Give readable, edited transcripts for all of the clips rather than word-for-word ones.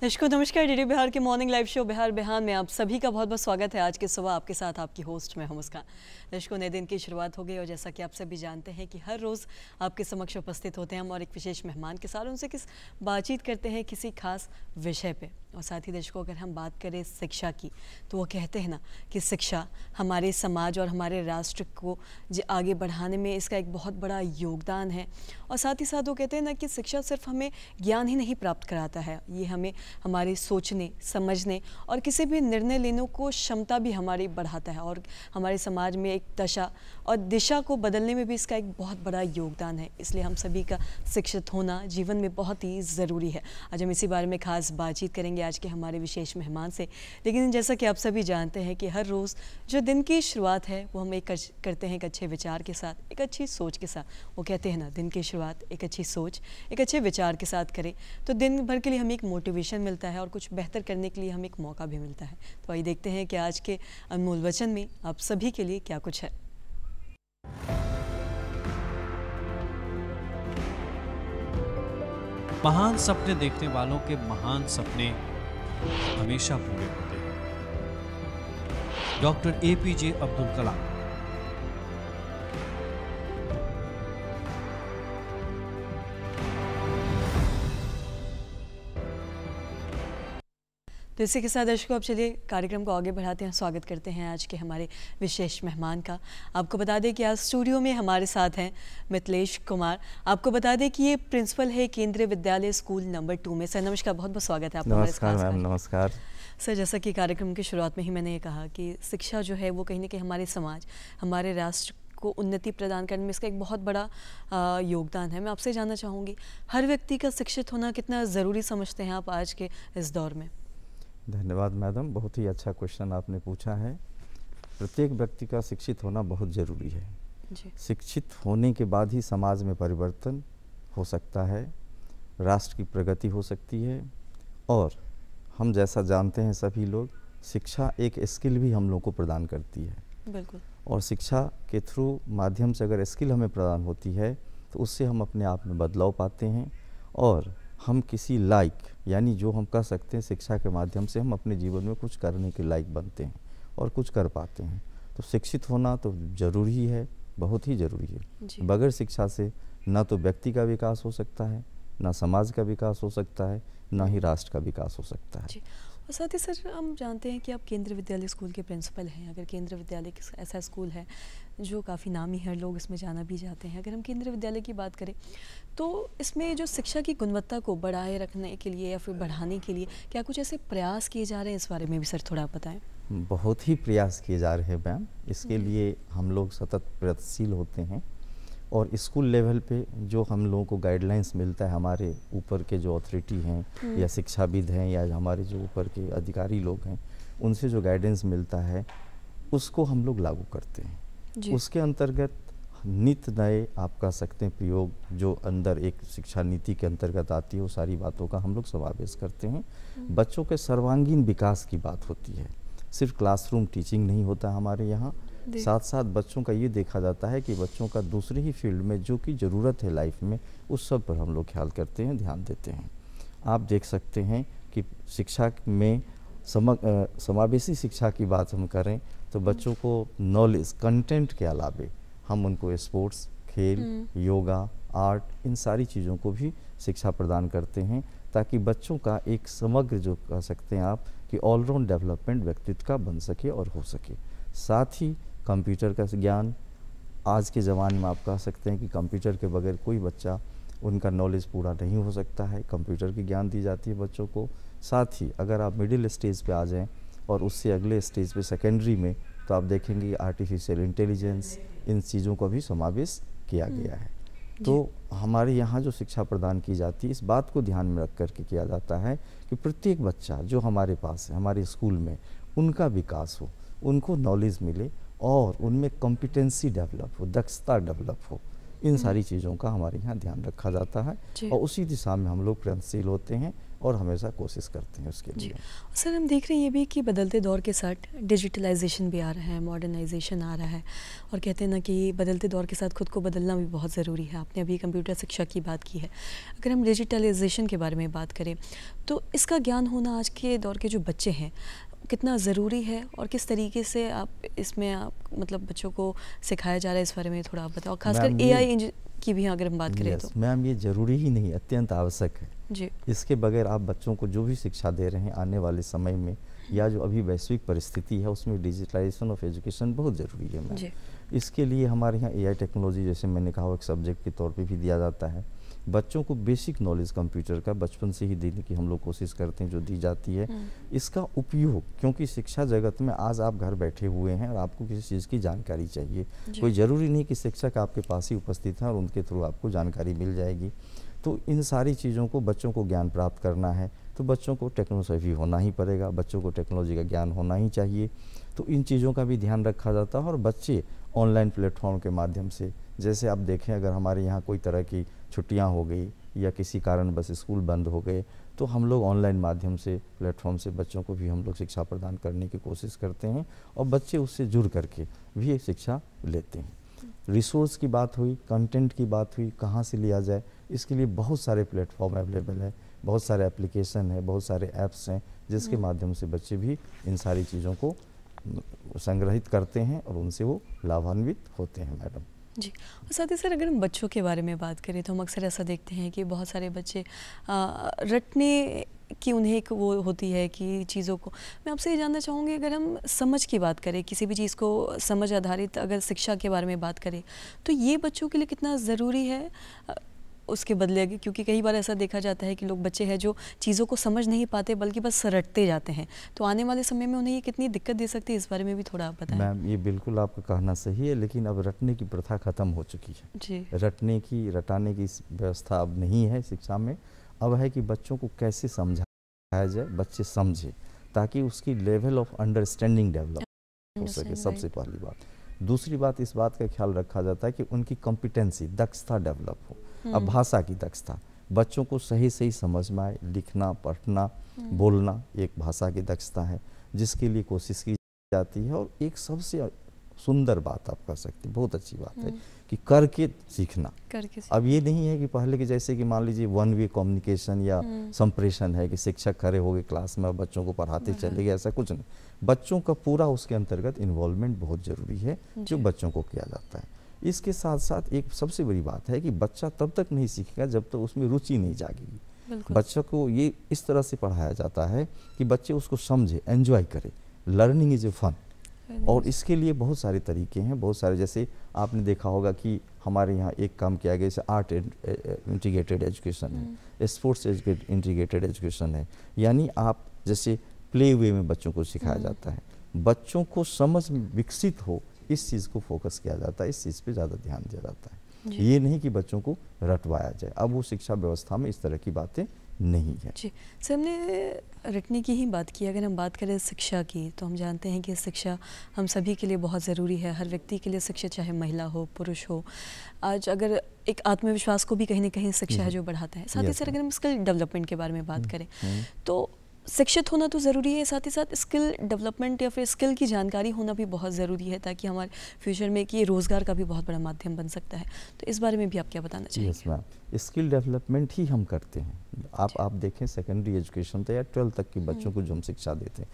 दर्शकों नमस्कार। डीडी बिहार के मॉर्निंग लाइव शो बिहार बिहान में आप सभी का बहुत बहुत स्वागत है। आज के सुबह आपके साथ आपकी होस्ट मैं हूं मुस्कान। दर्शकों नए दिन की शुरुआत हो गई और जैसा कि आप सभी जानते हैं कि हर रोज़ आपके समक्ष उपस्थित होते हैं हम और एक विशेष मेहमान के साथ उनसे बातचीत करते हैं किसी खास विषय पे। और साथ ही दर्शकों अगर हम बात करें शिक्षा की तो वो कहते हैं ना कि शिक्षा हमारे समाज और हमारे राष्ट्र को आगे बढ़ाने में इसका एक बहुत बड़ा योगदान है। और साथ ही साथ वो कहते हैं ना कि शिक्षा सिर्फ हमें ज्ञान ही नहीं प्राप्त कराता है, ये हमें हमारे सोचने समझने और किसी भी निर्णय लेने को क्षमता भी हमारी बढ़ाता है और हमारे समाज में एक दशा और दिशा को बदलने में भी इसका एक बहुत बड़ा योगदान है। इसलिए हम सभी का शिक्षित होना जीवन में बहुत ही ज़रूरी है। आज हम इसी बारे में खास बातचीत करेंगे आज के हमारे विशेष मेहमान से। लेकिन जैसा कि आप सभी जानते हैं कि हर रोज़ जो दिन की शुरुआत है वो हम एक करते हैं एक अच्छे विचार के साथ, एक अच्छी सोच के साथ। वो कहते हैं ना दिन की शुरुआत एक अच्छी सोच एक अच्छे विचार के साथ करें तो दिन भर के लिए हमें एक मोटिवेशन मिलता है और कुछ बेहतर करने के लिए हमें एक मौका भी मिलता है। तो आइए देखते हैं कि आज के अनमोल वचन में आप सभी के लिए क्या कुछ है। महान सपने देखने वालों के महान सपने हमेशा पूरे होते हैं। Doctor APJ Abdul Kalam. तो इसी के साथ दर्शकों अब चलिए कार्यक्रम को आगे बढ़ाते हैं। स्वागत करते हैं आज के हमारे विशेष मेहमान का। आपको बता दें कि आज स्टूडियो में हमारे साथ हैं मिथिलेश कुमार। आपको बता दें कि ये प्रिंसिपल है केंद्रीय विद्यालय स्कूल नंबर 2 में। सर नमस्कार, बहुत बहुत स्वागत है आपका। नमस्कार मैम। नमस्कार सर। जैसा कि कार्यक्रम की शुरुआत में ही मैंने ये कहा कि शिक्षा जो है वो कहीं ना कहीं हमारे समाज हमारे राष्ट्र को उन्नति प्रदान करने में इसका एक बहुत बड़ा योगदान है। मैं आपसे जानना चाहूँगी हर व्यक्ति का शिक्षित होना कितना ज़रूरी समझते हैं आप आज के इस दौर में? धन्यवाद मैडम, बहुत ही अच्छा क्वेश्चन आपने पूछा है। प्रत्येक व्यक्ति का शिक्षित होना बहुत ज़रूरी है जी। शिक्षित होने के बाद ही समाज में परिवर्तन हो सकता है, राष्ट्र की प्रगति हो सकती है। और हम जैसा जानते हैं सभी लोग, शिक्षा एक स्किल भी हम लोग को प्रदान करती है। बिल्कुल। और शिक्षा के थ्रू माध्यम से अगर स्किल हमें प्रदान होती है तो उससे हम अपने आप में बदलाव पाते हैं और हम किसी लायक, यानी जो हम कह सकते हैं शिक्षा के माध्यम से हम अपने जीवन में कुछ करने के लायक बनते हैं और कुछ कर पाते हैं। तो शिक्षित होना तो ज़रूरी है, बहुत ही ज़रूरी है। बगैर शिक्षा से ना तो व्यक्ति का विकास हो सकता है, ना समाज का विकास हो सकता है, ना ही राष्ट्र का विकास हो सकता है। और साथ ही सर हम जानते हैं कि आप केंद्रीय विद्यालय स्कूल के प्रिंसिपल हैं। अगर केंद्रीय विद्यालय ऐसा स्कूल है जो काफ़ी नामी है, लोग इसमें जाना भी चाहते हैं। अगर हम केंद्रीय विद्यालय की बात करें तो इसमें जो शिक्षा की गुणवत्ता को बढ़ाए रखने के लिए या फिर बढ़ाने के लिए क्या कुछ ऐसे प्रयास किए जा रहे हैं? इस बारे में भी सर थोड़ा बताएं। बहुत ही प्रयास किए जा रहे हैं मैम। इसके लिए हम लोग सतत प्रयत्नशील होते हैं और स्कूल लेवल पे जो हम लोगों को गाइडलाइंस मिलता है, हमारे ऊपर के जो अथॉरिटी हैं या शिक्षाविद हैं या हमारे जो ऊपर के अधिकारी लोग हैं, उनसे जो गाइडेंस मिलता है उसको हम लोग लागू करते हैं। उसके अंतर्गत नित्य नए आप कह सकते हैं प्रयोग जो अंदर एक शिक्षा नीति के अंतर्गत आती है, वो सारी बातों का हम लोग समावेश करते हैं। बच्चों के सर्वांगीण विकास की बात होती है, सिर्फ क्लासरूम टीचिंग नहीं होता हमारे यहाँ। साथ साथ बच्चों का ये देखा जाता है कि बच्चों का दूसरे ही फील्ड में जो कि ज़रूरत है लाइफ में, उस सब पर हम लोग ख्याल करते हैं, ध्यान देते हैं। आप देख सकते हैं कि शिक्षा में समावेशी शिक्षा की बात हम करें तो बच्चों को नॉलेज कंटेंट के अलावे हम उनको स्पोर्ट्स, खेल, योगा, आर्ट, इन सारी चीज़ों को भी शिक्षा प्रदान करते हैं ताकि बच्चों का एक समग्र जो कह सकते हैं आप कि ऑलराउंड डेवलपमेंट व्यक्तित्व का बन सके और हो सके। साथ ही कंप्यूटर का ज्ञान, आज के ज़माने में आप कह सकते हैं कि कंप्यूटर के बगैर कोई बच्चा उनका नॉलेज पूरा नहीं हो सकता है। कंप्यूटर की ज्ञान दी जाती है बच्चों को। साथ ही अगर आप मिडिल स्टेज पे आ जाएं और उससे अगले स्टेज पे सेकेंडरी में, तो आप देखेंगे आर्टिफिशियल इंटेलिजेंस, इन चीज़ों का भी समावेश किया गया है। तो हमारे यहाँ जो शिक्षा प्रदान की जाती है, इस बात को ध्यान में रख कर के किया जाता है कि प्रत्येक बच्चा जो हमारे पास है, हमारे स्कूल में, उनका विकास हो, उनको नॉलेज मिले और उनमें कॉम्पिटेंसी डेवलप हो, दक्षता डेवलप हो। इन सारी चीज़ों का हमारे यहाँ ध्यान रखा जाता है और उसी दिशा में हम लोग प्रयत्नशील होते हैं और हमेशा कोशिश करते हैं उसके लिए। सर, हम देख रहे हैं ये भी कि बदलते दौर के साथ डिजिटलाइजेशन भी आ रहा है, मॉडर्नाइजेशन आ रहा है, और कहते हैं ना कि बदलते दौर के साथ खुद को बदलना भी बहुत ज़रूरी है। आपने अभी कंप्यूटर शिक्षा की बात की है। अगर हम डिजिटलाइजेशन के बारे में बात करें तो इसका ज्ञान होना आज के दौर के जो बच्चे हैं कितना ज़रूरी है, और किस तरीके से आप मतलब बच्चों को सिखाया जा रहा है, इस बारे में थोड़ा आप बताओ। खासकर AI की भी अगर हम बात करें तो। मैम, ये ज़रूरी ही नहीं, अत्यंत आवश्यक है जी। इसके बगैर आप बच्चों को जो भी शिक्षा दे रहे हैं आने वाले समय में या जो अभी वैश्विक परिस्थिति है उसमें डिजिटलाइजेशन ऑफ एजुकेशन बहुत ज़रूरी है मैम। इसके लिए हमारे यहाँ AI टेक्नोलॉजी, जैसे मैंने कहा, एक सब्जेक्ट के तौर पे भी दिया जाता है। बच्चों को बेसिक नॉलेज कंप्यूटर का बचपन से ही देने की हम लोग कोशिश करते हैं, जो दी जाती है। इसका उपयोग, क्योंकि शिक्षा जगत में आज आप घर बैठे हुए हैं और आपको किसी चीज़ की जानकारी चाहिए, कोई ज़रूरी नहीं कि शिक्षक आपके पास ही उपस्थित हैं और उनके थ्रू आपको जानकारी मिल जाएगी। तो इन सारी चीज़ों को बच्चों को ज्ञान प्राप्त करना है तो बच्चों को टेक्नोलॉजी होना ही पड़ेगा, बच्चों को टेक्नोलॉजी का ज्ञान होना ही चाहिए। तो इन चीज़ों का भी ध्यान रखा जाता है और बच्चे ऑनलाइन प्लेटफॉर्म के माध्यम से, जैसे आप देखें अगर हमारे यहाँ कोई तरह की छुट्टियाँ हो गई या किसी कारण बस स्कूल बंद हो गए तो हम लोग ऑनलाइन माध्यम से प्लेटफॉर्म से बच्चों को भी हम लोग शिक्षा प्रदान करने की कोशिश करते हैं और बच्चे उससे जुड़ करके भी शिक्षा लेते हैं। रिसोर्स की बात हुई, कंटेंट की बात हुई, कहाँ से लिया जाए, इसके लिए बहुत सारे प्लेटफॉर्म अवेलेबल है, बहुत सारे एप्लीकेशन है, बहुत सारे ऐप्स हैं जिसके माध्यम से बच्चे भी इन सारी चीज़ों को संग्रहित करते हैं और उनसे वो लाभान्वित होते हैं मैडम। जी। और साथ ही सर, अगर हम बच्चों के बारे में बात करें तो हम अक्सर ऐसा देखते हैं कि बहुत सारे बच्चे रटने की उन्हें एक वो होती है कि चीज़ों को, मैं आपसे ये जानना चाहूँगी, अगर हम समझ की बात करें, किसी भी चीज़ को समझ आधारित अगर शिक्षा के बारे में बात करें तो ये बच्चों के लिए कितना ज़रूरी है उसके बदले, क्योंकि कई बार ऐसा देखा जाता है कि लोग बच्चे हैं जो चीज़ों को समझ नहीं पाते बल्कि बस रटते जाते हैं, तो आने वाले समय में उन्हें ये कितनी दिक्कत दे सकती है, इस बारे में भी थोड़ा आप बताएं। मैम, ये बिल्कुल आपका कहना सही है, लेकिन अब रटने की प्रथा ख़त्म हो चुकी है जी। रटाने की व्यवस्था अब नहीं है शिक्षा में। अब है कि बच्चों को कैसे समझाया जाए, बच्चे समझे ताकि उसकी लेवल ऑफ अंडरस्टैंडिंग डेवलप हो सके, सबसे पहली बात। दूसरी बात, इस बात का ख्याल रखा जाता है कि उनकी कॉम्पिटेंसी, दक्षता डेवलप हो। अब भाषा की दक्षता, बच्चों को सही सही समझ में आए, लिखना, पढ़ना, बोलना एक भाषा की दक्षता है जिसके लिए कोशिश की जाती है। और एक सबसे सुंदर बात आप कह सकते हैं, बहुत अच्छी बात है कि करके सीखना। अब ये नहीं है कि पहले के जैसे कि मान लीजिए वन वे कम्युनिकेशन या संप्रेषण है कि शिक्षक खड़े हो गए क्लास में और बच्चों को पढ़ाते चले गए, ऐसा कुछ नहीं। बच्चों का पूरा उसके अंतर्गत इन्वॉल्वमेंट बहुत ज़रूरी है जो बच्चों को किया जाता है। इसके साथ साथ एक सबसे बड़ी बात है कि बच्चा तब तक नहीं सीखेगा जब तक उसमें रुचि नहीं जागेगी। बच्चों को ये इस तरह से पढ़ाया जाता है कि बच्चे उसको समझे, एंजॉय करे। Learning is a fun. और इसके लिए बहुत सारे तरीके हैं, बहुत सारे, जैसे आपने देखा होगा कि हमारे यहाँ एक काम किया गया, जैसे आर्ट इंटीग्रेटेड एजुकेशन है, स्पोर्ट्स इंटीग्रेटेड एजुकेशन है, यानी आप जैसे प्ले वे में बच्चों को सिखाया जाता है, बच्चों को समझ विकसित हो इस चीज़ को फोकस किया जाता है, इस चीज़ पे ज़्यादा ध्यान दिया जाता है। ये नहीं कि बच्चों को रटवाया जाए, अब वो शिक्षा व्यवस्था में इस तरह की बातें नहीं है। जी सर, हमने रटने की ही बात की, अगर हम बात करें शिक्षा की तो हम जानते हैं कि शिक्षा हम सभी के लिए बहुत ज़रूरी है, हर व्यक्ति के लिए शिक्षा, चाहे महिला हो पुरुष हो। आज अगर एक आत्मविश्वास को भी कहीं ना कहीं शिक्षा है जो बढ़ाता है। साथ ही सर, अगर हम स्किल डेवलपमेंट के बारे में बात करें तो शिक्षित होना तो ज़रूरी है, साथ ही साथ स्किल डेवलपमेंट या फिर स्किल की जानकारी होना भी बहुत ज़रूरी है ताकि हमारे फ्यूचर में कि रोज़गार का भी बहुत बड़ा माध्यम बन सकता है। तो इस बारे में भी आप क्या बताना चाहेंगे? यस मैम, स्किल डेवलपमेंट ही हम करते हैं। आप देखें सेकेंडरी एजुकेशन तो या 12 तक के बच्चों को जो हम शिक्षा देते हैं,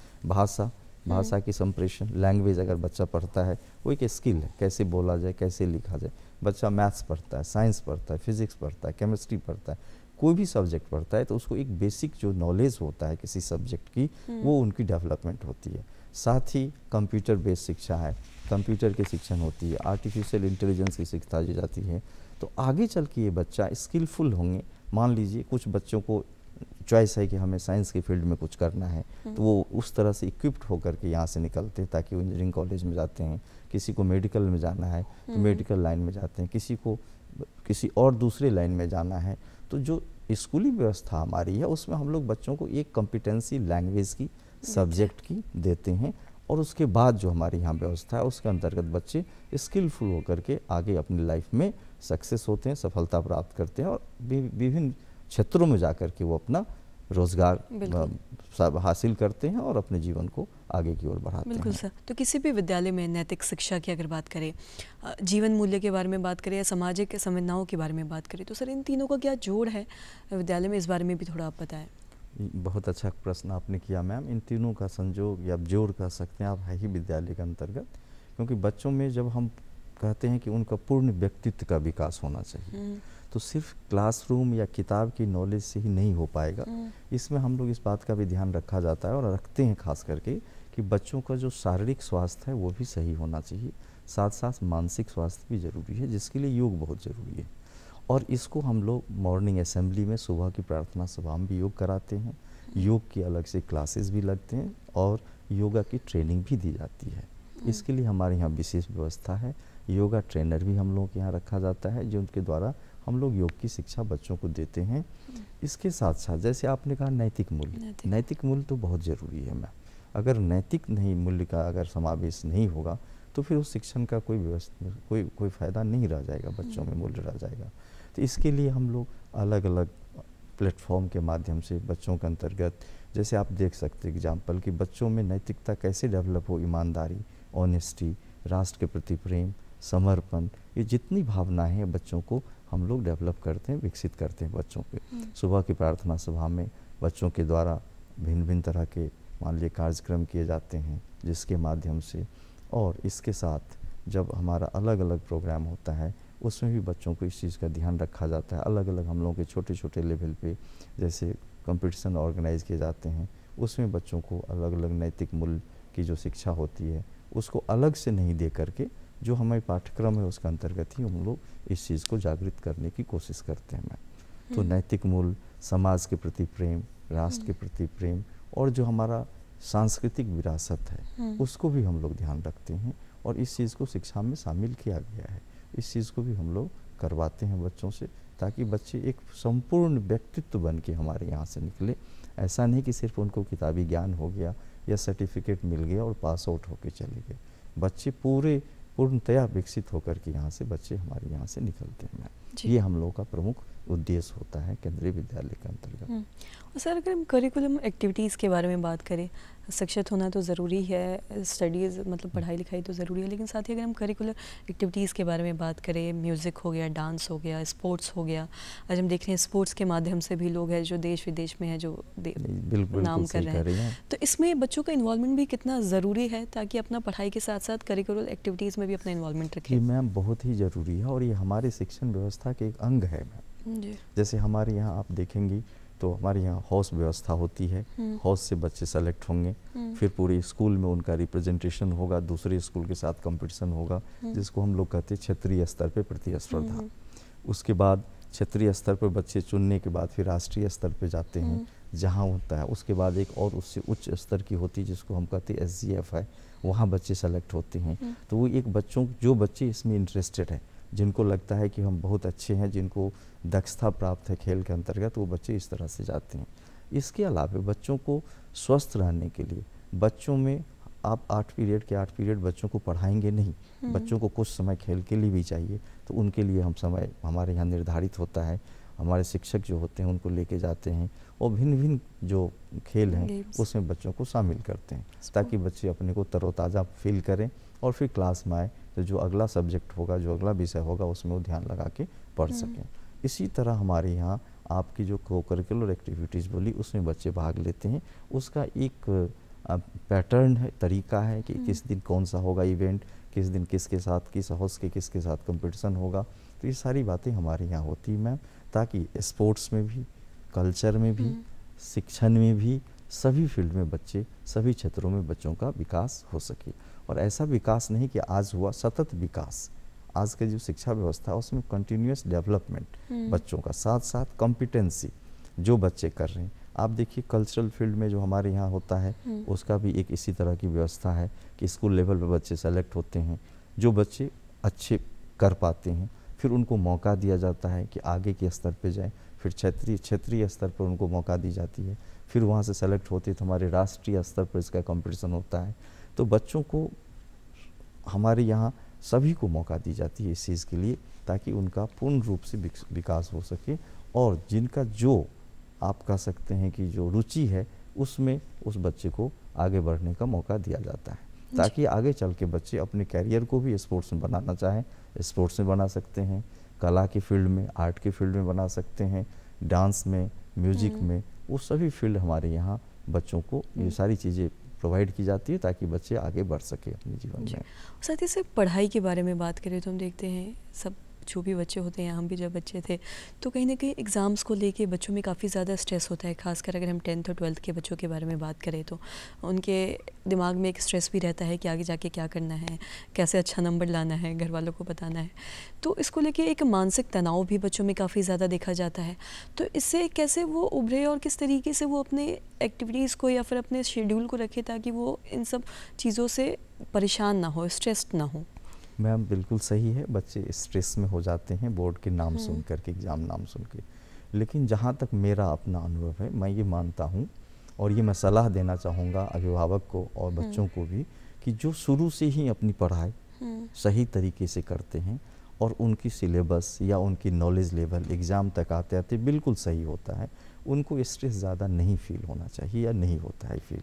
भाषा की संप्रेषण, लैंग्वेज अगर बच्चा पढ़ता है वो एक स्किल है, कैसे बोला जाए, कैसे लिखा जाए। बच्चा मैथ्स पढ़ता है, साइंस पढ़ता है, फिजिक्स पढ़ता है, केमिस्ट्री पढ़ता है, कोई भी सब्जेक्ट पढ़ता है तो उसको एक बेसिक जो नॉलेज होता है किसी सब्जेक्ट की, वो उनकी डेवलपमेंट होती है। साथ ही कंप्यूटर बेस्ड शिक्षा है, कंप्यूटर की शिक्षण होती है, आर्टिफिशियल इंटेलिजेंस की शिक्षा दी जाती है। तो आगे चल के ये बच्चा स्किलफुल होंगे। मान लीजिए कुछ बच्चों को चॉइस है कि हमें साइंस के फील्ड में कुछ करना है, तो वो उस तरह से इक्विप्ड होकर के यहाँ से निकलते हैं ताकि वो इंजीनियरिंग कॉलेज में जाते हैं। किसी को मेडिकल में जाना है तो मेडिकल लाइन में जाते हैं, किसी को किसी और दूसरे लाइन में जाना है। तो जो स्कूली व्यवस्था हमारी है उसमें हम लोग बच्चों को एक कॉम्पिटेंसी लैंग्वेज की, सब्जेक्ट की देते हैं और उसके बाद जो हमारी यहाँ व्यवस्था है उसके अंतर्गत बच्चे स्किलफुल होकर के आगे अपनी लाइफ में सक्सेस होते हैं, सफलता प्राप्त करते हैं और विभिन्न क्षेत्रों में जाकर के वो अपना रोजगार हासिल करते हैं और अपने जीवन को आगे की ओर बढ़ाते हैं। बिल्कुल सर। तो किसी भी विद्यालय में नैतिक शिक्षा की अगर बात करें, जीवन मूल्य के बारे में बात करें या सामाजिक संवेदनाओं के बारे में बात करें, तो सर इन तीनों का क्या जोड़ है विद्यालय में, इस बारे में भी थोड़ा आप बताएं। बहुत अच्छा प्रश्न आपने किया मैम। इन तीनों का संजोग या जोड़ कह सकते हैं आप है ही विद्यालय के अंतर्गत, क्योंकि बच्चों में जब हम कहते हैं कि उनका पूर्ण व्यक्तित्व का विकास होना चाहिए, तो सिर्फ क्लासरूम या किताब की नॉलेज से ही नहीं हो पाएगा। इसमें हम लोग इस बात का भी ध्यान रखा जाता है और रखते हैं खास करके कि बच्चों का जो शारीरिक स्वास्थ्य है वो भी सही होना चाहिए, साथ साथ मानसिक स्वास्थ्य भी ज़रूरी है, जिसके लिए योग बहुत ज़रूरी है। और इसको हम लोग मॉर्निंग असेंबली में सुबह की प्रार्थना सभा में भी योग कराते हैं, योग की अलग से क्लासेस भी लगते हैं और योगा की ट्रेनिंग भी दी जाती है। इसके लिए हमारे यहाँ विशेष व्यवस्था है, योगा ट्रेनर भी हम लोगों के यहाँ रखा जाता है, जो उनके द्वारा हम लोग योग की शिक्षा बच्चों को देते हैं। इसके साथ साथ जैसे आपने कहा नैतिक मूल्य, नैतिक मूल्य तो बहुत ज़रूरी है मैम। अगर नैतिक नहीं मूल्य का अगर समावेश नहीं होगा तो फिर उस शिक्षण का कोई व्यवस्था कोई फ़ायदा नहीं रह जाएगा, बच्चों में मूल्य रह जाएगा। तो इसके लिए हम लोग अलग अलग प्लेटफॉर्म के माध्यम से बच्चों के अंतर्गत, जैसे आप देख सकते हैं एग्जाम्पल कि बच्चों में नैतिकता कैसे डेवलप हो, ईमानदारी, ऑनेस्टी, राष्ट्र के प्रति प्रेम, समर्पण, ये जितनी भावनाएं हैं बच्चों को हम लोग डेवलप करते हैं, विकसित करते हैं बच्चों पे। सुबह की प्रार्थना सभा में बच्चों के द्वारा भिन्न भिन्न तरह के मान लीजिए कार्यक्रम किए जाते हैं, जिसके माध्यम से, और इसके साथ जब हमारा अलग अलग प्रोग्राम होता है उसमें भी बच्चों को इस चीज़ का ध्यान रखा जाता है। अलग अलग हम लोगों के छोटे छोटे लेवल पे जैसे कंपटीशन ऑर्गेनाइज किए जाते हैं, उसमें बच्चों को अलग अलग नैतिक मूल्य की जो शिक्षा होती है उसको अलग से नहीं दे करके जो हमारे पाठ्यक्रम है उसके अंतर्गत ही हम लोग इस चीज़ को जागृत करने की कोशिश करते हैं मैम। तो नैतिक मूल्य, समाज के प्रति प्रेम, राष्ट्र के प्रति प्रेम और जो हमारा सांस्कृतिक विरासत है उसको भी हम लोग ध्यान रखते हैं और इस चीज़ को शिक्षा में शामिल किया गया है। इस चीज़ को भी हम लोग करवाते हैं बच्चों से, ताकि बच्चे एक संपूर्ण व्यक्तित्व बन के हमारे यहाँ से निकले। ऐसा नहीं कि सिर्फ उनको किताबी ज्ञान हो गया या सर्टिफिकेट मिल गया और पास आउट होके चले गए। बच्चे पूर्णतया विकसित होकर के यहाँ से बच्चे हमारे यहाँ से निकलते हैं। ये हम लोगों का प्रमुख उद्देश्य होता है केंद्रीय विद्यालय के अंतर्गत। और सर अगर हम करिकुलम एक्टिविटीज़ के बारे में बात करें, शिक्षित होना तो ज़रूरी है, स्टडीज़ मतलब पढ़ाई लिखाई तो ज़रूरी है, लेकिन साथ ही अगर हम करिकुलर एक्टिविटीज़ के बारे में बात करें, म्यूज़िक हो गया, डांस हो गया, स्पोर्ट्स हो गया, आज हम देख रहे हैं स्पोर्ट्स के माध्यम से भी लोग हैं जो देश विदेश में हैं जो नाम कर रहे हैं। तो इसमें बच्चों का इन्वॉल्वमेंट भी कितना ज़रूरी है ताकि अपना पढ़ाई के साथ साथ करिकुलर एक्टिविटीज़ में भी अपना इन्वॉल्वमेंट रखें? जी मैम, बहुत ही ज़रूरी है और ये हमारे शिक्षण व्यवस्था के एक अंग है मैम। जैसे हमारे यहाँ आप देखेंगी तो हमारे यहाँ हाउस व्यवस्था होती है, हाउस से बच्चे सेलेक्ट होंगे, फिर पूरे स्कूल में उनका रिप्रेजेंटेशन होगा, दूसरे स्कूल के साथ कंपटीशन होगा, जिसको हम लोग कहते हैं क्षेत्रीय स्तर पे प्रतिस्पर्धा। उसके बाद क्षेत्रीय स्तर पर बच्चे चुनने के बाद फिर राष्ट्रीय स्तर पे जाते हैं जहाँ होता है। उसके बाद एक और उससे उच्च स्तर की होती है जिसको हम कहते हैं SGF है, वहाँ बच्चे सेलेक्ट होते हैं। तो वो एक जो बच्चे इसमें इंटरेस्टेड है, जिनको लगता है कि हम बहुत अच्छे हैं, जिनको दक्षता प्राप्त है खेल के अंतर्गत, वो बच्चे इस तरह से जाते हैं। इसके अलावा बच्चों को स्वस्थ रहने के लिए बच्चों में आप 8 पीरियड के 8 पीरियड बच्चों को पढ़ाएंगे नहीं, बच्चों को कुछ समय खेल के लिए भी चाहिए। तो उनके लिए हम समय हमारे यहाँ निर्धारित होता है, हमारे शिक्षक जो होते हैं उनको लेके जाते हैं और भिन्न भिन्न जो खेल हैं उसमें बच्चों को शामिल करते हैं, ताकि बच्चे अपने को तरोताज़ा फील करें और फिर क्लास में आए तो जो अगला सब्जेक्ट होगा, जो अगला विषय होगा उसमें वो ध्यान लगा के पढ़ सकें। इसी तरह हमारे यहाँ आपकी जो को करिकुलर एक्टिविटीज़ बोली उसमें बच्चे भाग लेते हैं। उसका एक पैटर्न है, तरीका है कि किस दिन कौन सा होगा इवेंट, किस दिन किसके साथ, किस हाउस के किसके साथ कंपटीशन होगा। तो ये सारी बातें हमारे यहाँ होती हैं मैम, ताकि स्पोर्ट्स में भी, कल्चर में भी, शिक्षण में भी, सभी फील्ड में बच्चे, सभी क्षेत्रों में बच्चों का विकास हो सके। और ऐसा विकास नहीं कि आज हुआ, सतत विकास। आज की जो शिक्षा व्यवस्था है उसमें कंटिन्यूअस डेवलपमेंट बच्चों का, साथ साथ कॉम्पिटेंसी जो बच्चे कर रहे हैं। आप देखिए कल्चरल फील्ड में जो हमारे यहाँ होता है उसका भी एक इसी तरह की व्यवस्था है कि स्कूल लेवल पर बच्चे सेलेक्ट होते हैं, जो बच्चे अच्छे कर पाते हैं फिर उनको मौका दिया जाता है कि आगे के स्तर पे जाएं, फिर क्षेत्रीय स्तर पर उनको मौका दी जाती है, फिर वहाँ से सेलेक्ट होते तो हमारे राष्ट्रीय स्तर पर इसका कंपटीशन होता है। तो बच्चों को हमारे यहाँ सभी को मौका दी जाती है इस चीज़ के लिए ताकि उनका पूर्ण रूप से विकास हो सके, और जिनका जो आप कह सकते हैं कि जो रुचि है उसमें उस बच्चे को आगे बढ़ने का मौका दिया जाता है, ताकि आगे चल के बच्चे अपने कैरियर को भी स्पोर्ट्स में बनाना चाहें, स्पोर्ट्स में बना सकते हैं, कला की फील्ड में, आर्ट की फील्ड में बना सकते हैं, डांस में, म्यूजिक में, वो सभी फील्ड हमारे यहाँ बच्चों को ये सारी चीज़ें प्रोवाइड की जाती है ताकि बच्चे आगे बढ़ सके अपने जीवन में। साथ ही से पढ़ाई के बारे में बात करें तो हम देखते हैं सब जो भी बच्चे होते हैं, हम भी जब बच्चे थे तो कहीं ना कहीं एग्ज़ाम्स को लेके बच्चों में काफ़ी ज़्यादा स्ट्रेस होता है। खासकर अगर हम 10th और 12th के बच्चों के बारे में बात करें तो उनके दिमाग में एक स्ट्रेस भी रहता है कि आगे जाके क्या करना है, कैसे अच्छा नंबर लाना है, घर वालों को बताना है। तो इसको लेके एक मानसिक तनाव भी बच्चों में काफ़ी ज़्यादा देखा जाता है। तो इससे कैसे वो उभरे और किस तरीके से वो अपने एक्टिविटीज़ को या फिर अपने शेड्यूल को रखे ताकि वो इन सब चीज़ों से परेशान ना हो, स्ट्रेस्ड ना हो? मैम बिल्कुल सही है, बच्चे स्ट्रेस में हो जाते हैं बोर्ड के नाम सुन कर के, एग्ज़ाम नाम सुन के। लेकिन जहाँ तक मेरा अपना अनुभव है, मैं ये मानता हूँ और ये मैं सलाह देना चाहूँगा अभिभावक को और बच्चों को भी, कि जो शुरू से ही अपनी पढ़ाई सही तरीके से करते हैं और उनकी सिलेबस या उनकी नॉलेज लेवल एग्ज़ाम तक आते आते बिल्कुल सही होता है, उनको स्ट्रेस ज़्यादा नहीं फील होना चाहिए या नहीं होता है फील।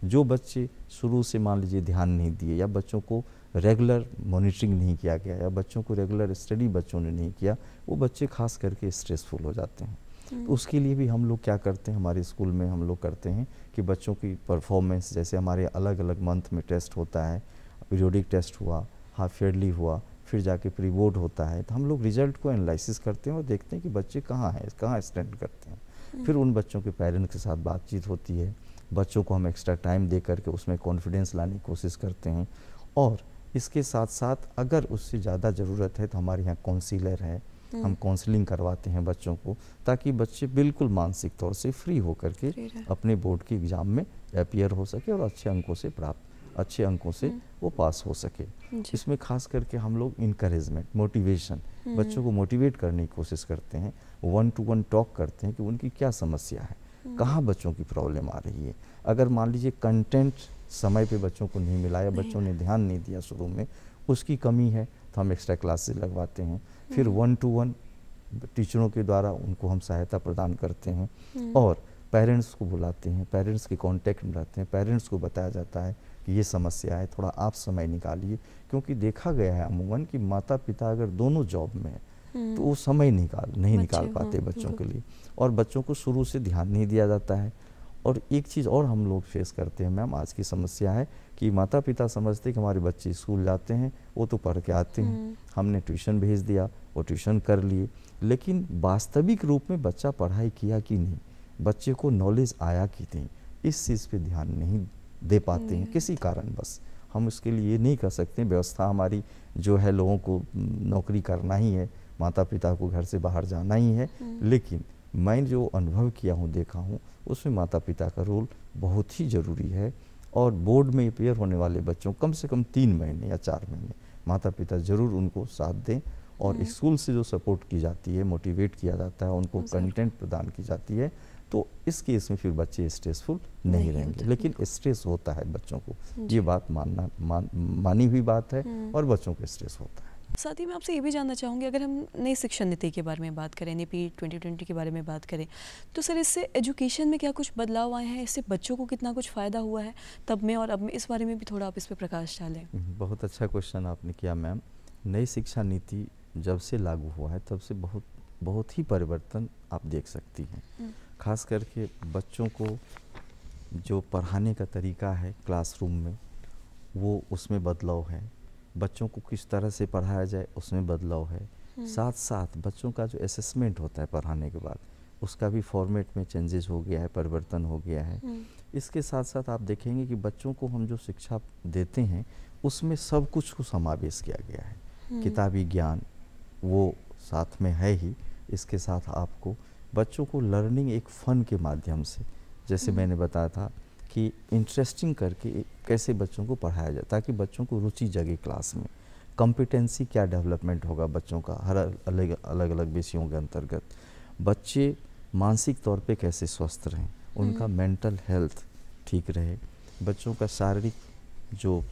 जो बच्चे शुरू से मान लीजिए ध्यान नहीं दिए, या बच्चों को रेगुलर मॉनिटरिंग नहीं किया गया, या बच्चों को रेगुलर स्टडी बच्चों ने नहीं किया, वो बच्चे खास करके स्ट्रेसफुल हो जाते हैं। तो उसके लिए भी हम लोग क्या करते हैं, हमारे स्कूल में हम लोग करते हैं कि बच्चों की परफॉर्मेंस, जैसे हमारे अलग अलग मंथ में टेस्ट होता है, पीरियोडिक टेस्ट हुआ, हाफ ईयरली हुआ, फिर जाके प्री बोर्ड होता है, तो हम लोग रिजल्ट को एनालिसिस करते हैं और देखते हैं कि बच्चे कहाँ हैं, कहाँ स्टैंड करते हैं। फिर उन बच्चों के पेरेंट्स के साथ बातचीत होती है, बच्चों को हम एक्स्ट्रा टाइम दे करके उसमें कॉन्फिडेंस लाने की कोशिश करते हैं। और इसके साथ साथ अगर उससे ज़्यादा ज़रूरत है तो हमारे यहाँ काउंसिलर है, हम काउंसलिंग करवाते हैं बच्चों को, ताकि बच्चे बिल्कुल मानसिक तौर से फ्री होकर के अपने बोर्ड की एग्ज़ाम में अपीयर हो सके और अच्छे अंकों से वो पास हो सके। इसमें खास करके हम लोग इनकरेजमेंट, मोटिवेशन, बच्चों को मोटिवेट करने की कोशिश करते हैं, 1-to-1 टॉक करते हैं कि उनकी क्या समस्या है, कहाँ बच्चों की प्रॉब्लम आ रही है। अगर मान लीजिए कंटेंट समय पे बच्चों को नहीं मिला या बच्चों ने ध्यान नहीं दिया शुरू में, उसकी कमी है, तो हम एक्स्ट्रा क्लासेस लगवाते हैं। फिर 1-to-1 टीचरों के द्वारा उनको हम सहायता प्रदान करते हैं और पेरेंट्स को बुलाते हैं, पेरेंट्स के कांटेक्ट में रहते हैं, पेरेंट्स को बताया जाता है कि ये समस्या है, थोड़ा आप समय निकालिए। क्योंकि देखा गया है अमूमन कि माता पिता अगर दोनों जॉब में है तो वो समय नहीं निकाल पाते बच्चों के लिए, और बच्चों को शुरू से ध्यान नहीं दिया जाता है। और एक चीज़ और हम लोग फेस करते हैं मैम, आज की समस्या है कि माता पिता समझते हैं कि हमारे बच्चे स्कूल जाते हैं, वो तो पढ़ के आते हैं, हमने ट्यूशन भेज दिया, वो ट्यूशन कर लिए, लेकिन वास्तविक रूप में बच्चा पढ़ाई किया कि नहीं, बच्चे को नॉलेज आया कि नहीं, इस चीज़ पे ध्यान नहीं दे पाते हैं किसी कारणवश। हम उसके लिए ये नहीं कर सकते, व्यवस्था हमारी जो है, लोगों को नौकरी करना ही है, माता पिता को घर से बाहर जाना ही है, लेकिन मैं जो अनुभव किया हूँ, देखा हूँ, उसमें माता पिता का रोल बहुत ही ज़रूरी है। और बोर्ड में अपीयर होने वाले बच्चों कम से कम 3 महीने या 4 महीने माता पिता ज़रूर उनको साथ दें, और स्कूल से जो सपोर्ट की जाती है, मोटिवेट किया जाता है, उनको कंटेंट प्रदान की जाती है, तो इस केस में फिर बच्चे स्ट्रेसफुल नहीं रहेंगे। लेकिन स्ट्रेस होता है बच्चों को, ये बात मानी हुई बात है, और बच्चों को स्ट्रेस होता है। साथ ही मैं आपसे ये भी जानना चाहूँगी, अगर हम नई शिक्षा नीति के बारे में बात करें, नीति 2020 के बारे में बात करें, तो सर इससे एजुकेशन में क्या कुछ बदलाव आए हैं, इससे बच्चों को कितना कुछ फ़ायदा हुआ है तब में और अब में, इस बारे में भी थोड़ा आप इस पर प्रकाश डालें। बहुत अच्छा क्वेश्चन आपने किया मैम। नई शिक्षा नीति जब से लागू हुआ है तब से बहुत ही परिवर्तन आप देख सकती हैं। खास करके बच्चों को जो पढ़ाने का तरीका है क्लासरूम में, वो उसमें बदलाव है, बच्चों को किस तरह से पढ़ाया जाए उसमें बदलाव है। साथ साथ बच्चों का जो असेसमेंट होता है पढ़ाने के बाद, उसका भी फॉर्मेट में चेंजेस हो गया है, परिवर्तन हो गया है। इसके साथ साथ आप देखेंगे कि बच्चों को हम जो शिक्षा देते हैं उसमें सब कुछ को समावेश किया गया है। किताबी ज्ञान वो साथ में है ही, इसके साथ आपको बच्चों को लर्निंग एक फ़न के माध्यम से, जैसे मैंने बताया था कि इंटरेस्टिंग करके कैसे बच्चों को पढ़ाया जाए, ताकि बच्चों को रुचि जगे क्लास में। कॉम्पिटेंसी क्या डेवलपमेंट होगा बच्चों का हर अलग अलग विषयों के अंतर्गत, बच्चे मानसिक तौर पे कैसे स्वस्थ रहें, उनका मेंटल हेल्थ ठीक रहे, बच्चों का शारीरिक जो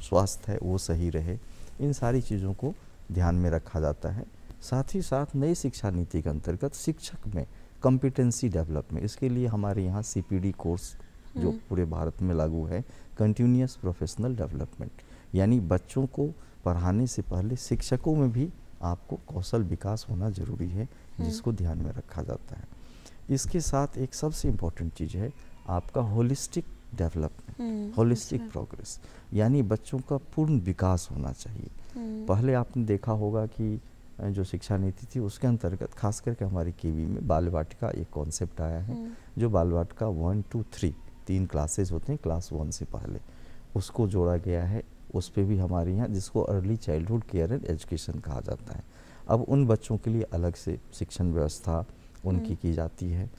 स्वास्थ्य है वो सही रहे, इन सारी चीज़ों को ध्यान में रखा जाता है। साथ ही साथ नई शिक्षा नीति के अंतर्गत शिक्षक में कॉम्पिटेंसी डेवलपमेंट, इसके लिए हमारे यहाँ CPD कोर्स जो पूरे भारत में लागू है, कंटिन्यूअस प्रोफेशनल डेवलपमेंट, यानी बच्चों को पढ़ाने से पहले शिक्षकों में भी आपको कौशल विकास होना जरूरी है, जिसको ध्यान में रखा जाता है। इसके साथ एक सबसे इम्पोर्टेंट चीज़ है आपका होलिस्टिक डेवलपमेंट, होलिस्टिक प्रोग्रेस, यानी बच्चों का पूर्ण विकास होना चाहिए। पहले आपने देखा होगा कि जो शिक्षा नीति थी उसके अंतर्गत खास करके हमारी केवी में बाल वाटिका एक कॉन्सेप्ट आया है, जो बाल वाटिका 1, 2, 3 3 क्लासेज होते हैं क्लास 1 से पहले, उसको जोड़ा गया है। उस पर भी हमारे यहाँ, जिसको early childhood care and education कहा जाता है, अब उन बच्चों के लिए अलग से शिक्षण व्यवस्था उनकी की जाती है,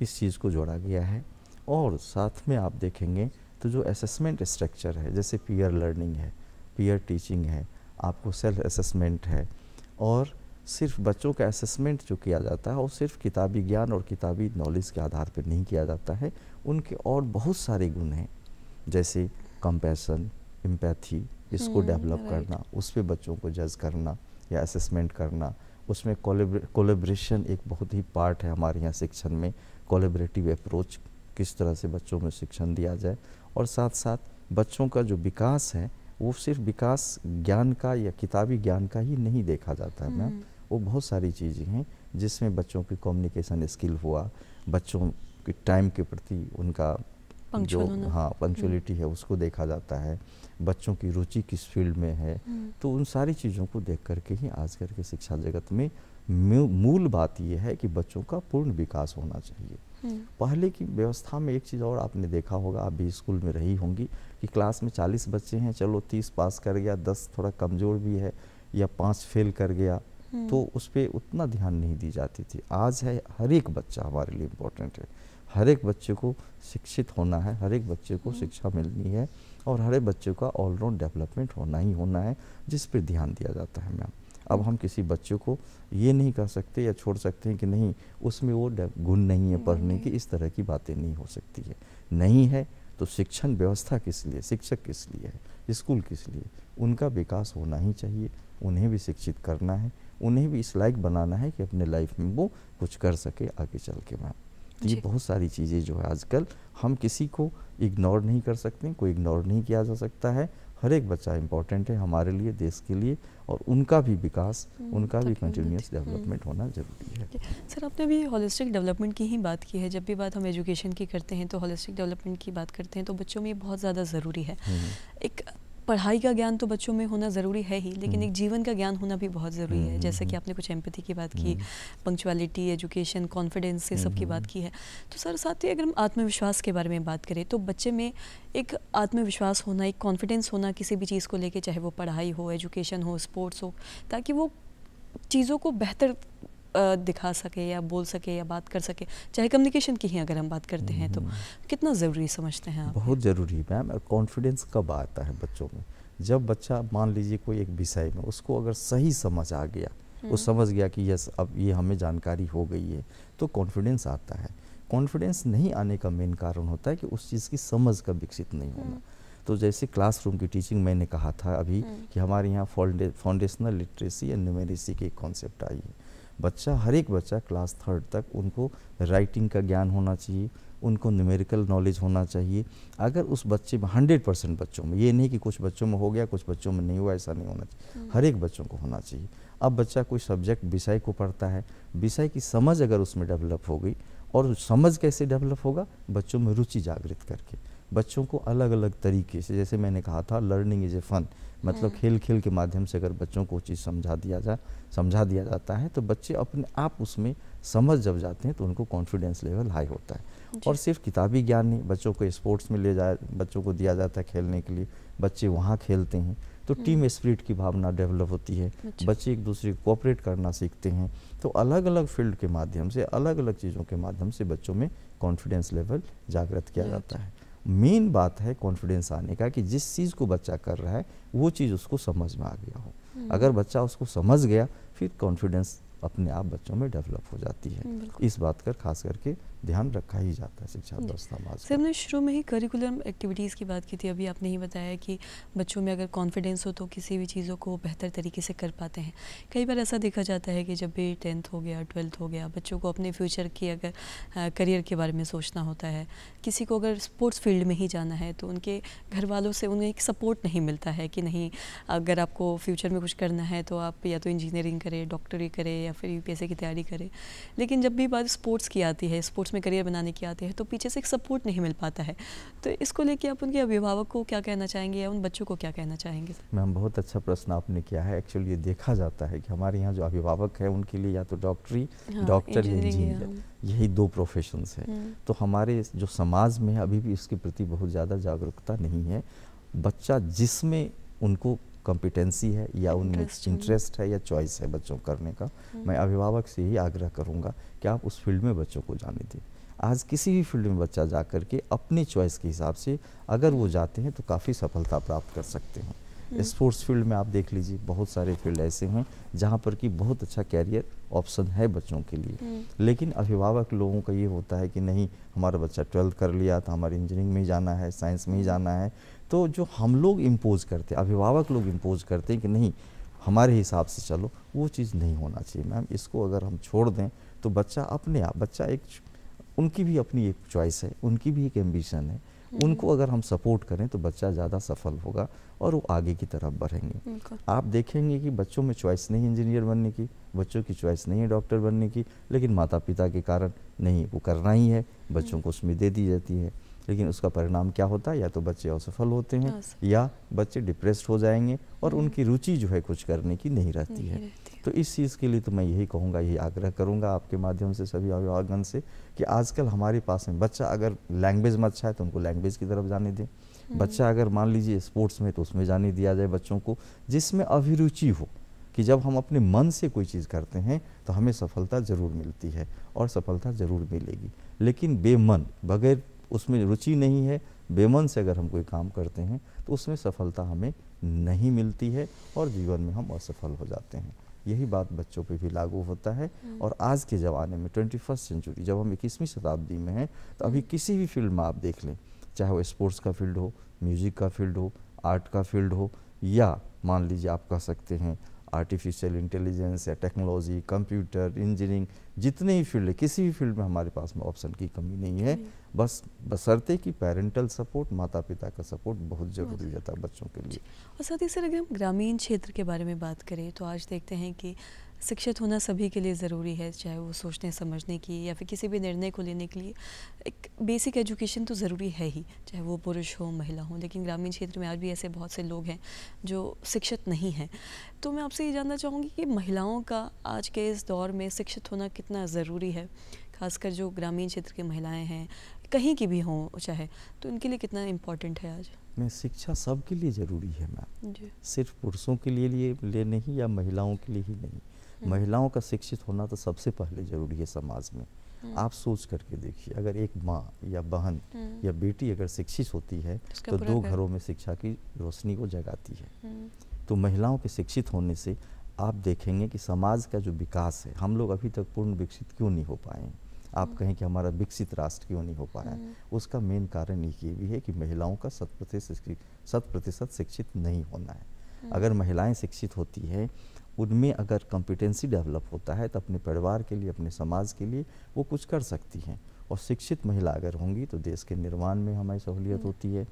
इस चीज़ को जोड़ा गया है। और साथ में आप देखेंगे तो जो असेसमेंट स्ट्रक्चर है, जैसे पीयर लर्निंग है, पीयर टीचिंग है, आपको सेल्फ असेसमेंट है, और सिर्फ बच्चों का असेसमेंट जो किया जाता है वो सिर्फ किताबी ज्ञान और किताबी नॉलेज के आधार पर नहीं किया जाता है, उनके और बहुत सारे गुण हैं, जैसे कंपैशन, एम्पैथी, इसको डेवलप करना, उस पर बच्चों को जज करना या असेसमेंट करना, उसमें कोलैबोरेशन एक बहुत ही पार्ट है हमारे यहाँ शिक्षण में, कोलैबोरेटिव अप्रोच, किस तरह से बच्चों में शिक्षण दिया जाए। और साथ साथ बच्चों का जो विकास है वो सिर्फ विकास ज्ञान का या किताबी ज्ञान का ही नहीं देखा जाता है मैम, वो बहुत सारी चीज़ें हैं जिसमें बच्चों की कम्युनिकेशन स्किल हुआ, बच्चों के टाइम के प्रति उनका जो पंक्चुअलिटी है उसको देखा जाता है, बच्चों की रुचि किस फील्ड में है, तो उन सारी चीज़ों को देख करके ही आजकल के शिक्षा जगत में मूल बात यह है कि बच्चों का पूर्ण विकास होना चाहिए। पहले की व्यवस्था में एक चीज़ और आपने देखा होगा, आप भी स्कूल में रही होंगी, कि क्लास में 40 बच्चे हैं, चलो 30 पास कर गया, 10 थोड़ा कमज़ोर भी है या 5 फेल कर गया, तो उस पर उतना ध्यान नहीं दी जाती थी। आज है हर एक बच्चा हमारे लिए इम्पोर्टेंट है, हर एक बच्चे को शिक्षित होना है, हर एक बच्चे को शिक्षा मिलनी है, और हर एक बच्चे का ऑलराउंड डेवलपमेंट होना ही होना है, जिस पर ध्यान दिया जाता है मैम। अब हम किसी बच्चे को ये नहीं कर सकते या छोड़ सकते हैं कि नहीं उसमें वो गुण नहीं है पढ़ने की, इस तरह की बातें नहीं हो सकती है। नहीं है तो शिक्षण व्यवस्था किस लिए, शिक्षक किस लिए है, स्कूल किस लिए, उनका विकास होना ही चाहिए, उन्हें भी शिक्षित करना है, उन्हें भी इस लायक बनाना है कि अपने लाइफ में वो कुछ कर सके आगे चल के मैम। तो ये बहुत सारी चीज़ें जो है आजकल हम किसी को इग्नोर नहीं कर सकते, कोई इग्नोर नहीं किया जा सकता है, हर एक बच्चा इम्पोर्टेंट है हमारे लिए, देश के लिए, और उनका भी विकास, उनका भी कंटिन्यूअस डेवलपमेंट होना जरूरी है। सर आपने भी होलिस्टिक डेवलपमेंट की ही बात की है, जब भी बात हम एजुकेशन की करते हैं तो होलिस्टिक डेवलपमेंट की बात करते हैं तो बच्चों में ये बहुत ज़्यादा ज़रूरी है। एक पढ़ाई का ज्ञान तो बच्चों में होना ज़रूरी है ही, लेकिन एक जीवन का ज्ञान होना भी बहुत ज़रूरी है। जैसे कि आपने कुछ एम्पैथी की बात की, पंक्चुअलिटी, एजुकेशन, कॉन्फिडेंस, से सब की बात की है। तो सर साथ ही अगर हम आत्मविश्वास के बारे में बात करें तो बच्चे में एक आत्मविश्वास होना, एक कॉन्फिडेंस होना किसी भी चीज़ को लेके, चाहे वो पढ़ाई हो, एजुकेशन हो, स्पोर्ट्स हो, ताकि वो चीज़ों को बेहतर दिखा सके या बोल सके या बात कर सके। चाहे कम्युनिकेशन की ही अगर हम बात करते हैं तो कितना ज़रूरी समझते हैं आप? बहुत ज़रूरी है मैम। कॉन्फिडेंस कब आता है बच्चों में? जब बच्चा मान लीजिए कोई एक विषय में उसको अगर सही समझ आ गया, वो समझ गया कि यस अब ये हमें जानकारी हो गई है, तो कॉन्फिडेंस आता है। कॉन्फिडेंस नहीं आने का मेन कारण होता है कि उस चीज़ की समझ का विकसित नहीं होना। तो जैसे क्लासरूम की टीचिंग मैंने कहा था अभी कि हमारे यहाँ फाउंडेशनल लिटरेसी एंड न्यूमेरेसी की कॉन्सेप्ट आई है। बच्चा, हर एक बच्चा क्लास 3rd तक उनको राइटिंग का ज्ञान होना चाहिए, उनको न्यूमेरिकल नॉलेज होना चाहिए। अगर उस बच्चे में 100% बच्चों में, ये नहीं कि कुछ बच्चों में हो गया कुछ बच्चों में नहीं हुआ, ऐसा नहीं होना चाहिए, हर एक बच्चों को होना चाहिए। अब बच्चा कोई सब्जेक्ट विषय को पढ़ता है, विषय की समझ अगर उसमें डेवलप हो गई, और समझ कैसे डेवलप होगा? बच्चों में रुचि जागृत करके, बच्चों को अलग अलग तरीके से, जैसे मैंने कहा था लर्निंग इज ए फन, मतलब खेल खेल के माध्यम से अगर बच्चों को चीज़ समझा दिया जाता है तो बच्चे अपने आप उसमें समझ जब जाते हैं तो उनको कॉन्फिडेंस लेवल हाई होता है। और सिर्फ किताबी ज्ञान नहीं, बच्चों को स्पोर्ट्स में बच्चों को दिया जाता है खेलने के लिए, बच्चे वहाँ खेलते हैं तो टीम स्पिरिट की भावना डेवलप होती है, बच्चे एक दूसरे को कोऑपरेट करना सीखते हैं। तो अलग अलग फील्ड के माध्यम से, अलग अलग चीज़ों के माध्यम से बच्चों में कॉन्फिडेंस लेवल जागृत किया जाता है। मेन बात है कॉन्फिडेंस आने का कि जिस चीज़ को बच्चा कर रहा है वो चीज़ उसको समझ में आ गया हो। अगर बच्चा उसको समझ गया फिर कॉन्फिडेंस अपने आप बच्चों में डेवलप हो जाती है। इस बात का खास करके ध्यान रखा ही जाता है शिक्षा व्यवस्था में। सर, हमने शुरू में ही करिकुलम एक्टिविटीज़ की बात की थी, अभी आपने ही बताया कि बच्चों में अगर कॉन्फिडेंस हो तो किसी भी चीज़ों को बेहतर तरीके से कर पाते हैं। कई बार ऐसा देखा जाता है कि जब भी 10th हो गया, 12th हो गया, बच्चों को अपने फ्यूचर की अगर करियर के बारे में सोचना होता है, किसी को अगर स्पोर्ट्स फील्ड में ही जाना है तो उनके घर वालों से उन्हें एक सपोर्ट नहीं मिलता है कि नहीं, अगर आपको फ्यूचर में कुछ करना है तो आप या तो इंजीनियरिंग करें, डॉक्टरी करें या फिर यूपीएससी की तैयारी करें। लेकिन जब भी बात स्पोर्ट्स की आती है, स्पोर्ट्स में करियर बनाने की आती है, तो पीछे से एक सपोर्ट नहीं मिल पाता है। तो इसको लेके आप उनके अभिभावक को क्या कहना चाहेंगे या उन बच्चों को क्या कहना चाहेंगे? मैम, बहुत अच्छा प्रश्न आपने किया है। एक्चुअली ये देखा जाता है कि हमारे यहाँ जो अभिभावक है उनके लिए या तो डॉक्टरी, डॉक्टर या इंजीनियर, यही दो प्रोफेशंस है। तो हमारे जो समाज में अभी भी इसके प्रति बहुत ज़्यादा जागरूकता नहीं है। बच्चा जिसमें उनको कॉम्पिटेंसी है या उनमें इंटरेस्ट है या चॉइस है बच्चों करने का, मैं अभिभावक से ही आग्रह करूँगा कि आप उस फील्ड में बच्चों को जाने दें। आज किसी भी फील्ड में बच्चा जा कर के अपनी चॉइस के हिसाब से अगर वो जाते हैं तो काफ़ी सफलता प्राप्त कर सकते हैं। स्पोर्ट्स फील्ड में आप देख लीजिए, बहुत सारे फील्ड ऐसे हैं जहाँ पर कि बहुत अच्छा कैरियर ऑप्शन है बच्चों के लिए। लेकिन अभिभावक लोगों का ये होता है कि नहीं, हमारा बच्चा 12th कर लिया तो हमारे इंजीनियरिंग में ही जाना है, साइंस में ही जाना है। तो जो हम लोग इम्पोज करते, अभिभावक लोग इम्पोज करते हैं कि नहीं हमारे हिसाब से चलो, वो चीज़ नहीं होना चाहिए मैम। इसको अगर हम छोड़ दें तो बच्चा अपने आप, बच्चा एक, उनकी भी अपनी एक चॉइस है, उनकी भी एक एम्बिशन है, उनको अगर हम सपोर्ट करें तो बच्चा ज़्यादा सफल होगा और वो आगे की तरफ बढ़ेंगे। आप देखेंगे कि बच्चों में चॉइस नहीं इंजीनियर बनने की, बच्चों की चॉइस नहीं है डॉक्टर बनने की, लेकिन माता पिता के कारण नहीं, वो करना ही है, बच्चों को उसमें दे दी जाती है। लेकिन उसका परिणाम क्या होता है, या तो बच्चे असफल होते हैं या बच्चे डिप्रेस्ड हो जाएंगे और उनकी रुचि जो है कुछ करने की नहीं रहती है। तो इस चीज़ के लिए तो मैं यही कहूँगा, यही आग्रह करूँगा आपके माध्यम से सभी अभिभावकगण से कि आजकल हमारे पास में बच्चा अगर लैंग्वेज में अच्छा है तो उनको लैंग्वेज की तरफ जाने दें। बच्चा अगर मान लीजिए स्पोर्ट्स में तो उसमें जाने दिया जाए बच्चों को, जिसमें अभिरुचि हो, कि जब हम अपने मन से कोई चीज़ करते हैं तो हमें सफलता ज़रूर मिलती है और सफलता ज़रूर मिलेगी। लेकिन बेमन, बगैर उसमें रुचि नहीं है, बेमन से अगर हम कोई काम करते हैं तो उसमें सफलता हमें नहीं मिलती है और जीवन में हम असफल हो जाते हैं। यही बात बच्चों पे भी लागू होता है। और आज के ज़माने में 21वीं सेंचुरी, जब हम 21वीं शताब्दी में हैं, तो अभी किसी भी फील्ड में आप देख लें, चाहे वो स्पोर्ट्स का फील्ड हो, म्यूज़िक का फील्ड हो, आर्ट का फील्ड हो, या मान लीजिए आप कह सकते हैं आर्टिफिशियल इंटेलिजेंस या टेक्नोलॉजी, कंप्यूटर, इंजीनियरिंग, जितने ही फील्ड है, किसी भी फील्ड में हमारे पास में ऑप्शन की कमी नहीं है। बस बशर्ते कि पेरेंटल सपोर्ट, माता पिता का सपोर्ट बहुत ज़रूरी रहता है बच्चों के लिए। और साथ ही सर, अगर हम ग्रामीण क्षेत्र के बारे में बात करें तो आज देखते हैं कि शिक्षित होना सभी के लिए ज़रूरी है, चाहे वो सोचने समझने की या फिर किसी भी निर्णय को लेने के लिए एक बेसिक एजुकेशन तो ज़रूरी है ही, चाहे वो पुरुष हो महिला हो। लेकिन ग्रामीण क्षेत्र में आज भी ऐसे बहुत से लोग हैं जो शिक्षित नहीं हैं। तो मैं आपसे ये जानना चाहूँगी कि महिलाओं का आज के इस दौर में शिक्षित होना कितना ज़रूरी है, खासकर जो ग्रामीण क्षेत्र की महिलाएँ हैं, कहीं की भी हों चाहे, तो उनके लिए कितना इम्पोर्टेंट है आज? मैं शिक्षा सबके लिए ज़रूरी है मैम, सिर्फ पुरुषों के लिए नहीं या महिलाओं के लिए ही नहीं। महिलाओं का शिक्षित होना तो सबसे पहले ज़रूरी है समाज में। आप सोच करके देखिए, अगर एक माँ या बहन या बेटी अगर शिक्षित होती है तो 2 घरों में शिक्षा की रोशनी को जगाती है। तो महिलाओं के शिक्षित होने से आप देखेंगे कि समाज का जो विकास है, हम लोग अभी तक पूर्ण विकसित क्यों नहीं हो पाए। आप कहें कि हमारा विकसित राष्ट्र क्यों नहीं हो पाया, उसका मेन कारण ये भी है कि महिलाओं का 100% शिक्षित नहीं होना है। अगर महिलाएं शिक्षित होती हैं, उनमें अगर कॉम्पिटेंसी डेवलप होता है तो अपने परिवार के लिए, अपने समाज के लिए वो कुछ कर सकती हैं। और शिक्षित महिला अगर होंगी तो देश के निर्माण में हमारी सहूलियत होती है।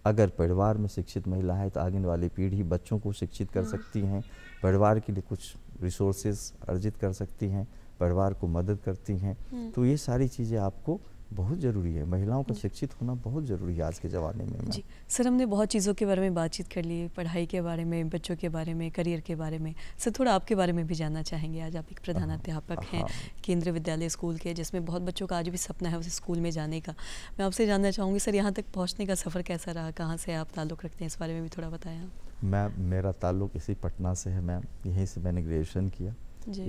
अगर परिवार में शिक्षित महिला है तो आगे वाली पीढ़ी बच्चों को शिक्षित कर सकती हैं, परिवार के लिए कुछ रिसोर्सेज अर्जित कर सकती हैं, परिवार को मदद करती हैं। तो ये सारी चीज़ें आपको बहुत ज़रूरी है, महिलाओं का शिक्षित होना बहुत ज़रूरी है आज के ज़माने में। जी सर, हमने बहुत चीज़ों के बारे में बातचीत कर ली, पढ़ाई के बारे में, बच्चों के बारे में, करियर के बारे में। सर, थोड़ा आपके बारे में भी जानना चाहेंगे। आज आप एक प्रधानाध्यापक हैं केंद्रीय विद्यालय स्कूल के, जिसमें बहुत बच्चों का आज भी सपना है उस स्कूल में जाने का। मैं आपसे जानना चाहूँगी सर, यहाँ तक पहुँचने का सफ़र कैसा रहा, कहाँ से आप ताल्लुक़ रखते हैं, इस बारे में भी थोड़ा बताएं आप। मैम, मेरा ताल्लुक़ इसी पटना से है मैम, यहीं से मैंने ग्रेजुएशन किया।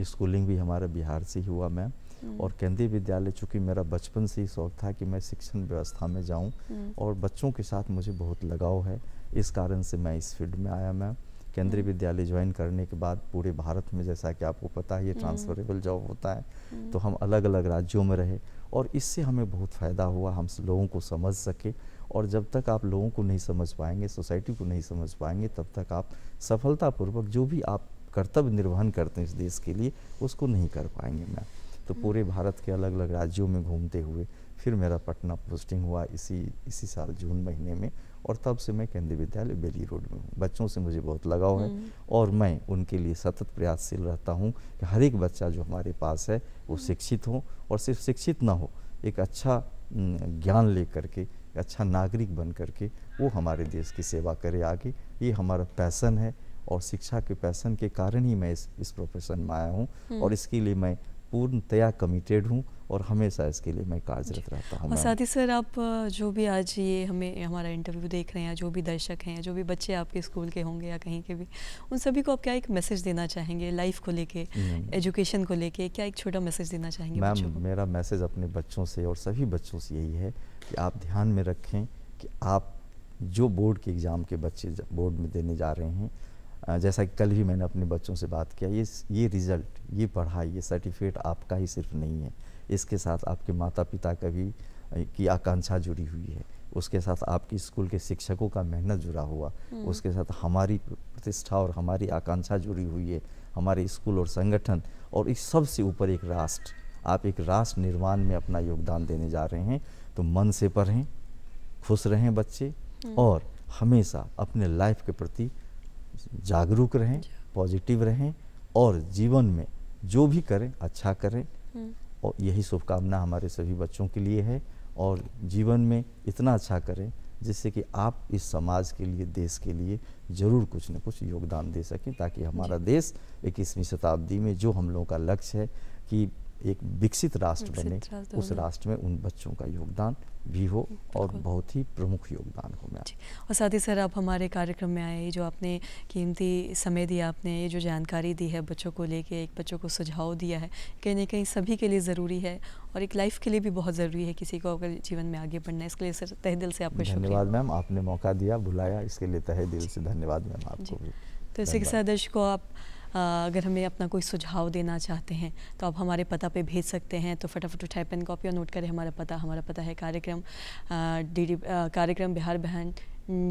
स्कूलिंग भी हमारा बिहार से ही हुआ मैम। और केंद्रीय विद्यालय, चूँकि मेरा बचपन से ही शौक था कि मैं शिक्षण व्यवस्था में जाऊं और बच्चों के साथ मुझे बहुत लगाव है, इस कारण से मैं इस फील्ड में आया मैम। केंद्रीय विद्यालय ज्वाइन करने के बाद पूरे भारत में, जैसा कि आपको पता है, ये ट्रांसफरेबल जॉब होता है, तो हम अलग अलग राज्यों में रहे और इससे हमें बहुत फ़ायदा हुआ, हम लोगों को समझ सके। और जब तक आप लोगों को नहीं समझ पाएंगे, सोसाइटी को नहीं समझ पाएंगे, तब तक आप सफलतापूर्वक जो भी आप कर्तव्य निर्वहन करते हैं इस देश के लिए, उसको नहीं कर पाएंगे मैम। तो पूरे भारत के अलग अलग राज्यों में घूमते हुए फिर मेरा पटना पोस्टिंग हुआ इसी साल जून महीने में, और तब से मैं केंद्रीय विद्यालय बेली रोड में हूँ। बच्चों से मुझे बहुत लगाव है और मैं उनके लिए सतत प्रयासशील रहता हूँ कि हर एक बच्चा जो हमारे पास है वो शिक्षित हो, और सिर्फ शिक्षित ना हो, एक अच्छा ज्ञान ले करके, अच्छा नागरिक बन करके वो हमारे देश की सेवा करे आगे। ये हमारा पैशन है, और शिक्षा के पैशन के कारण ही मैं इस प्रोफेशन में आया हूँ, और इसके लिए मैं पूर्णतया कमिटेड हूँ और हमेशा इसके लिए मैं कार्यरत रहता हूँ। और साथ ही सर, आप जो भी आज ये हमें हमारा इंटरव्यू देख रहे हैं, जो भी दर्शक हैं, जो भी बच्चे आपके स्कूल के होंगे या कहीं के भी, उन सभी को आप क्या एक मैसेज देना चाहेंगे लाइफ को लेके, एजुकेशन को लेके, क्या एक छोटा मैसेज देना चाहेंगे बच्चों को? मैम, मेरा मैसेज अपने बच्चों से और सभी बच्चों से यही है कि आप ध्यान में रखें कि आप जो बोर्ड के एग्ज़ाम के बच्चे बोर्ड में देने जा रहे हैं, जैसा कि कल ही मैंने अपने बच्चों से बात किया, ये रिज़ल्ट, ये पढ़ाई, ये सर्टिफिकेट आपका ही सिर्फ नहीं है, इसके साथ आपके माता पिता का भी की आकांक्षा जुड़ी हुई है, उसके साथ आपकी स्कूल के शिक्षकों का मेहनत जुड़ा हुआ, उसके साथ हमारी प्रतिष्ठा और हमारी आकांक्षा जुड़ी हुई है, हमारे स्कूल और संगठन, और इस सब से ऊपर एक राष्ट्र। आप एक राष्ट्र निर्माण में अपना योगदान देने जा रहे हैं, तो मन से पढ़ें, खुश रहें बच्चे, और हमेशा अपने लाइफ के प्रति जागरूक रहें, पॉजिटिव रहें, और जीवन में जो भी करें अच्छा करें। और यही शुभकामना हमारे सभी बच्चों के लिए है, और जीवन में इतना अच्छा करें जिससे कि आप इस समाज के लिए, देश के लिए ज़रूर कुछ न कुछ योगदान दे सकें, ताकि हमारा देश 21वीं शताब्दी में जो हम लोगों का लक्ष्य है कि एक विकसित राष्ट्र बने, उस राष्ट्र में उन बच्चों का योगदान भी हो, और बहुत ही प्रमुख योगदान हो। मैं और साथ ही सर, आप हमारे कार्यक्रम में आए, जो आपने कीमती समय दिया, आपने ये जो जानकारी दी है बच्चों को लेके, एक बच्चों को सुझाव दिया है, कहीं ना कहीं सभी के लिए ज़रूरी है, और एक लाइफ के लिए भी बहुत ज़रूरी है किसी को अगर जीवन में आगे बढ़ना है। इसके लिए सर तहे दिल से आपका धन्यवाद मैम, आपने मौका दिया, बुलाया, इसके लिए तहे दिल से धन्यवाद मैम आपको भी। तो इसी के साथ दर्शकों, आप अगर हमें अपना कोई सुझाव देना चाहते हैं तो आप हमारे पता पे भेज सकते हैं। तो फटाफट उठाए पेन कॉपी और नोट करें हमारा पता है कार्यक्रम बिहार बहन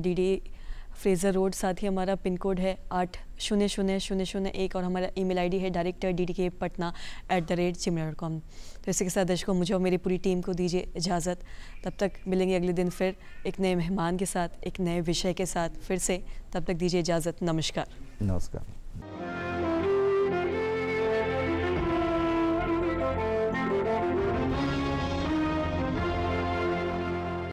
DD फ्रेज़र रोड, साथ ही हमारा पिन कोड है 800001, और हमारा ईमेल ID है director.ddkpatna@gmail.com। तो इसी के साथ दर्शकों, मुझे और मेरी पूरी टीम को दीजिए इजाज़त। तब तक मिलेंगे अगले दिन फिर एक नए मेहमान के साथ, एक नए विषय के साथ फिर से। तब तक दीजिए इजाज़त। नमस्कार। नमस्कार।